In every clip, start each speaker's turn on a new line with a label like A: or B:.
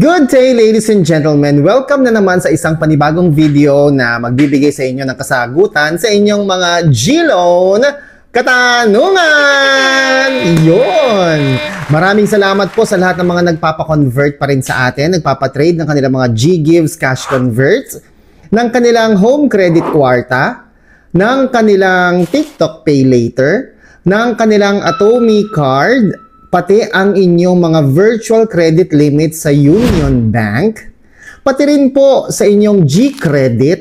A: Good day, ladies and gentlemen. Welcome na naman sa isang panibagong video na magbibigay sa inyo ng kasagutan sa inyong mga G-Loan katanungan! Yun! Maraming salamat po sa lahat ng mga nagpapakonvert pa rin sa atin, nagpapatrade ng kanilang mga G-Gives Cash Converts, ng kanilang Home Credit Kwarta, ng kanilang TikTok Pay Later, ng kanilang Atomy Card, pati ang inyong mga virtual credit limit sa Union Bank, pati rin po sa inyong G-Credit,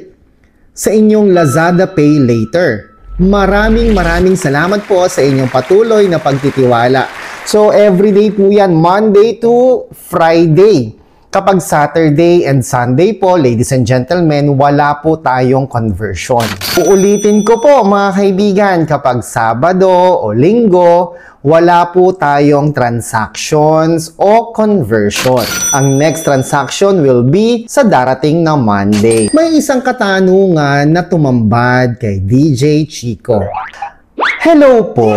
A: sa inyong Lazada Pay Later. Maraming salamat po sa inyong patuloy na pagtitiwala. So, everyday po yan, Monday to Friday. Kapag Saturday and Sunday po, ladies and gentlemen, wala po tayong conversion. Uulitin ko po mga kaibigan, kapag Sabado o Linggo, wala po tayong transactions o conversion. Ang next transaction will be sa darating na Monday. May isang katanungan na tumambad kay DJ Chico. Hello po.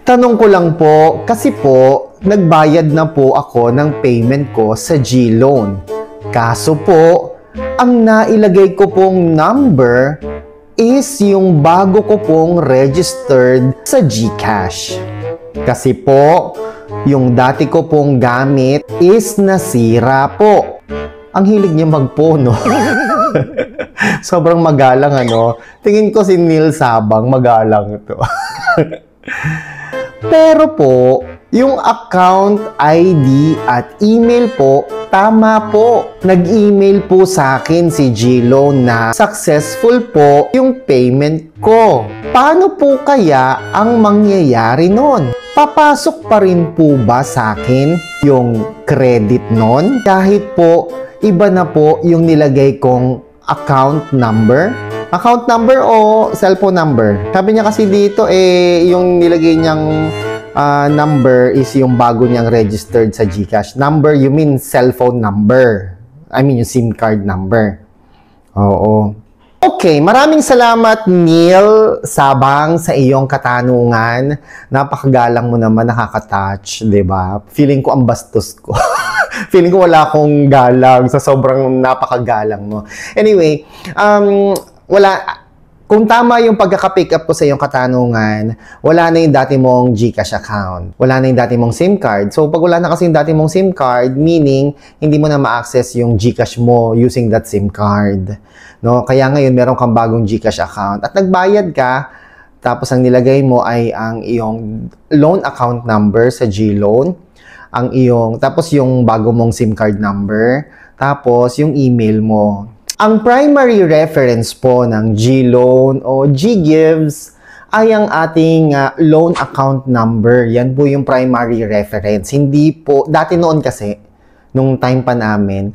A: Tanong ko lang po, kasi po, nagbayad na po ako ng payment ko sa G-Loan. Kaso po, ang nailagay ko pong number is yung bago ko pong registered sa GCash. Kasi po, yung dati ko pong gamit is nasira po. Ang hilig niya magpo, no? Sobrang magalang, ano? Tingin ko si Neil Sabang, magalang ito. Pero po, yung account ID at email po, tama po. Nag-email po sa akin si G-Loan na successful po yung payment ko. Paano po kaya ang mangyayari nun? Papasok pa rin po ba sa akin yung credit nun? Kahit po, iba na po yung nilagay kong account number? Account number o cellphone number? Sabi niya kasi dito, yung nilagay niyang number is yung bago niyang registered sa GCash. Number, you mean cellphone number. I mean yung SIM card number. Oo. Okay, maraming salamat Neil Sabang sa iyong katanungan. Napakagalang mo naman, nakaka-touch, 'di ba? Feeling ko ang bastos ko. Feeling ko wala akong galang sa sobrang napakagalang mo. Anyway, kung tama yung pagkaka-pick up ko sa iyong katanungan, wala na yung dati mong GCash account. Wala na yung dati mong SIM card. So, pag wala na kasi yung dati mong SIM card, meaning, hindi mo na ma-access yung GCash mo using that SIM card. No? Kaya ngayon, meron kang bagong GCash account. At nagbayad ka, tapos ang nilagay mo ay ang iyong loan account number sa G-Loan, tapos yung bago mong SIM card number, tapos yung email mo. Ang primary reference po ng G-Loan o G-Gives ay ang ating loan account number. Yan po yung primary reference. Hindi po, dati noon kasi, nung time pa namin,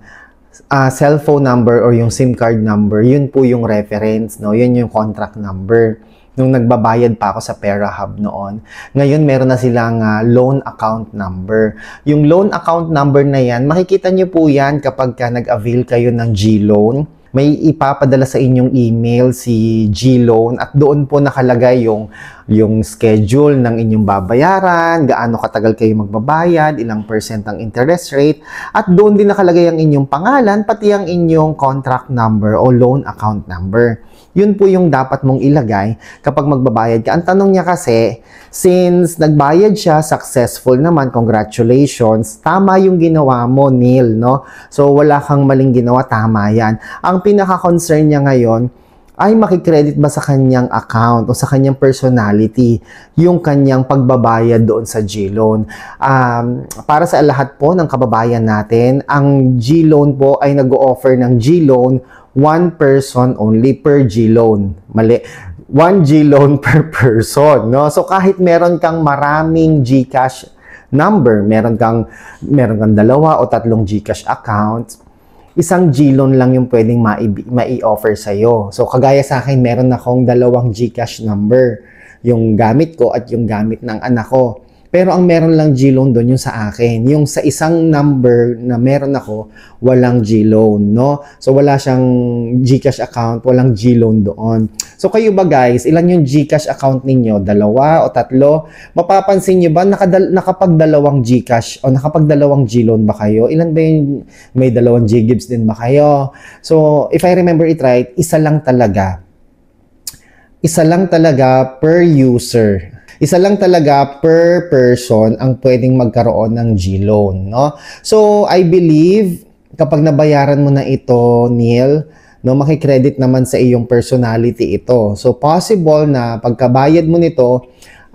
A: cellphone number or yung SIM card number, yun po yung reference, no? Yun yung contract number. Nung nagbabayad pa ako sa Pera Hub noon. Ngayon, meron na silang loan account number. Yung loan account number na yan, makikita nyo po yan kapag nag-avail kayo ng G-Loan. May ipapadala sa inyong email si G-Loan at doon po nakalagay yung schedule ng inyong babayaran, gaano katagal kayo magbabayad, ilang percent ang interest rate, at doon din nakalagay ang inyong pangalan, pati ang inyong contract number o loan account number. Yun po yung dapat mong ilagay kapag magbabayad ka. Ang tanong niya kasi, since nagbayad siya, successful naman, congratulations, tama yung ginawa mo, Neil, no? So, wala kang maling ginawa, tama yan. Ang pinaka-concern niya ngayon, ay makikredit ba sa kanyang account o sa kanyang personality yung kanyang pagbabayad doon sa G-Loan. Para sa lahat po ng kababayan natin, ang G-Loan po ay nag-o-offer ng G-Loan one person only per G-Loan. Mali. One G-Loan per person, no? So kahit meron kang maraming GCash number, meron kang dalawa o tatlong GCash accounts, isang G-Loan lang yung pwedeng mai-offer sa'yo. So, kagaya sa akin, meron akong dalawang GCash number. Yung gamit ko at yung gamit ng anak ko. Pero ang meron lang G-loan doon yung sa akin. Yung sa isang number na meron ako, walang G-loan, no? So, wala siyang GCash account, walang G-loan doon. So, kayo ba guys, ilan yung GCash account ninyo? 2 o 3? Mapapansin nyo ba, nakapagdalawang GCash o nakapagdalawang G-loan ba kayo? Ilan ba yung may 2 G-Gibbs din ba kayo? So, if I remember it right, isa lang talaga. Isa lang talaga per user. Isa lang talaga per person ang pwedeng magkaroon ng G-loan, no? So, I believe, kapag nabayaran mo na ito, Neil, no, makikredit naman sa iyong personality ito. So, possible na pagkabayad mo nito,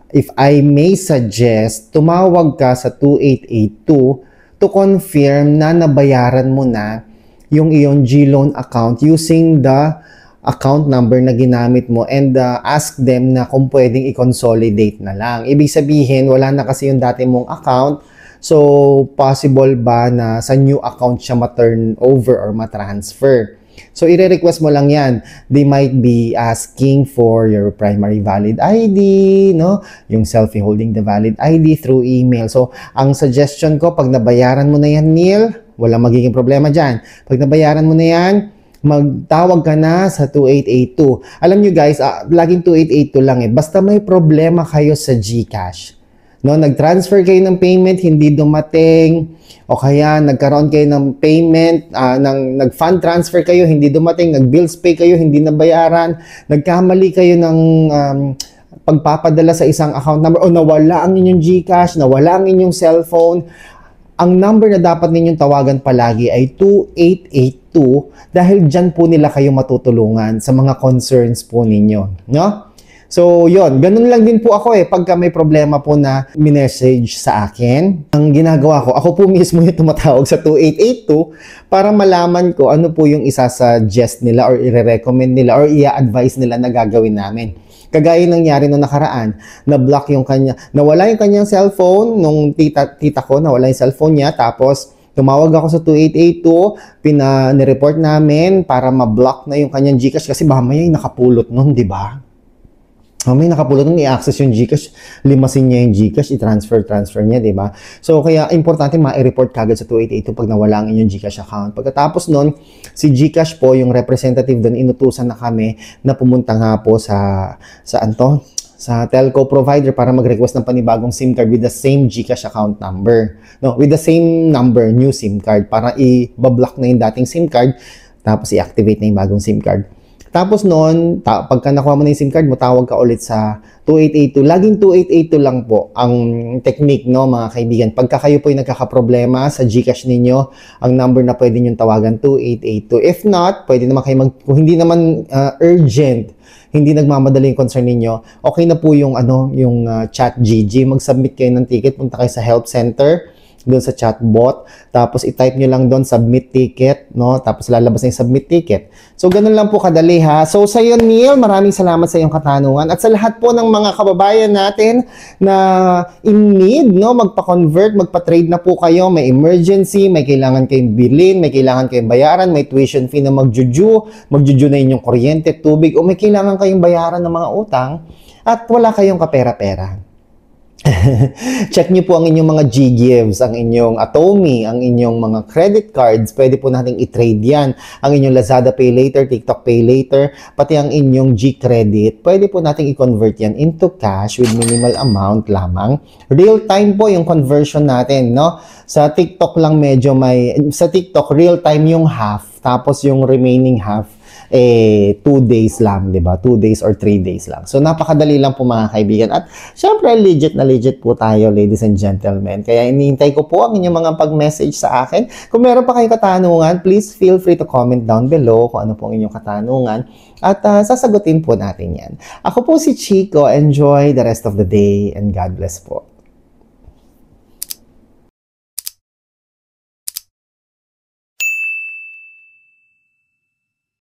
A: if I may suggest, tumawag ka sa 2882 to confirm na nabayaran mo na yung iyong G-loan account using the account number na ginamit mo and ask them na kung pwedeng i-consolidate na lang. Ibig sabihin, wala na kasi yung dati mong account. So, possible ba na sa new account siya ma-turn over or ma-transfer? So, i-request mo lang yan. They might be asking for your primary valid ID, no? Yung selfie holding the valid ID through email. So, ang suggestion ko, pag nabayaran mo na yan, Neil, wala magiging problema dyan. Pag nabayaran mo na yan, magtawag ka na sa 2882. Alam nyo guys, laging 2882 lang eh. Basta may problema kayo sa GCash. No, nag-transfer kayo ng payment, hindi dumating, o kaya nagkaroon kayo ng payment, nag-fund transfer kayo, hindi dumating, nag-bills pay kayo, hindi nabayaran, nagkamali kayo ng pagpapadala sa isang account number, o nawala ang inyong GCash, nawala ang inyong cellphone, ang number na dapat ninyong tawagan palagi ay 2882 dahil dyan po nila kayo matutulungan sa mga concerns po ninyo. No? So, yon, ganun lang din po ako pagka may problema po na minessage sa akin. Ang ginagawa ko, ako po mismo yung tumatawag sa 2882 para malaman ko ano po yung isa-suggest nila or i-recommend nila or i-advise nila na gagawin namin. Kagaya nangyari nung nakaraan, na-block yung kanya, nawala yung kanyang cellphone, nung tita ko, nawala yung cellphone niya, tapos tumawag ako sa 2882, pinanireport namin para ma-block na yung kanyang GCash kasi mamaya yung nakapulot nun, di ba? May nakapulot nung i-access yung GCash, limasin niya yung GCash, i-transfer niya, di ba? So, kaya importante ma-report kagad sa 2882 pag nawala ang inyong GCash account. Pagkatapos nun, si GCash po, yung representative doon, inutusan na kami na pumunta nga po sa telco provider para mag-request ng panibagong SIM card with the same GCash account number. No, with the same number, new SIM card, para i-block na yung dating SIM card, tapos i-activate na yung bagong SIM card. Tapos noon, pagka nakuha mo na yung SIM card mo, tawag ka ulit sa 2882. Laging 2882 lang po ang technique, no, mga kaibigan. Pagka kayo po yung nagkakaproblema sa GCash ninyo, ang number na pwede nyo tawagan, 2882. If not, pwede naman kayo kung hindi naman urgent, hindi nagmamadali yung concern ninyo, okay na po yung, chat GG. Mag-submit kayo ng ticket, punta kayo sa help center, doon sa chatbot, tapos i-type nyo lang doon submit ticket, no? Tapos lalabas na yung submit ticket. So, ganun lang po kadali ha. So, sa iyo, Neil, maraming salamat sa iyong katanungan. At sa lahat po ng mga kababayan natin na in need, no? Magpa-convert, magpa-trade na po kayo, may emergency, may kailangan kayong bilhin, may kailangan kayong bayaran, may tuition fee na magjuju na inyong kuryente, tubig, o may kailangan kayong bayaran ng mga utang, at wala kayong kapera-pera. Check nyo po ang inyong mga G-Gives, ang inyong Atomy, ang inyong mga credit cards. Pwede po nating i-trade yan. Ang inyong Lazada Pay Later, TikTok Pay Later, pati ang inyong G-Credit. Pwede po nating i-convert yan into cash with minimal amount lamang. Real time po yung conversion natin, no? Sa TikTok lang medyo sa TikTok, real time yung half, tapos yung remaining half, 2 days lang, di ba? 2 days or 3 days lang. So, napakadali lang po mga kaibigan. At, syempre, legit na legit po tayo, ladies and gentlemen. Kaya, inihintay ko po ang inyong mga pag-message sa akin. Kung meron pa kayong katanungan, please feel free to comment down below kung ano po ang inyong katanungan. At, sasagutin po natin yan. Ako po si Chico. Enjoy the rest of the day and God bless po.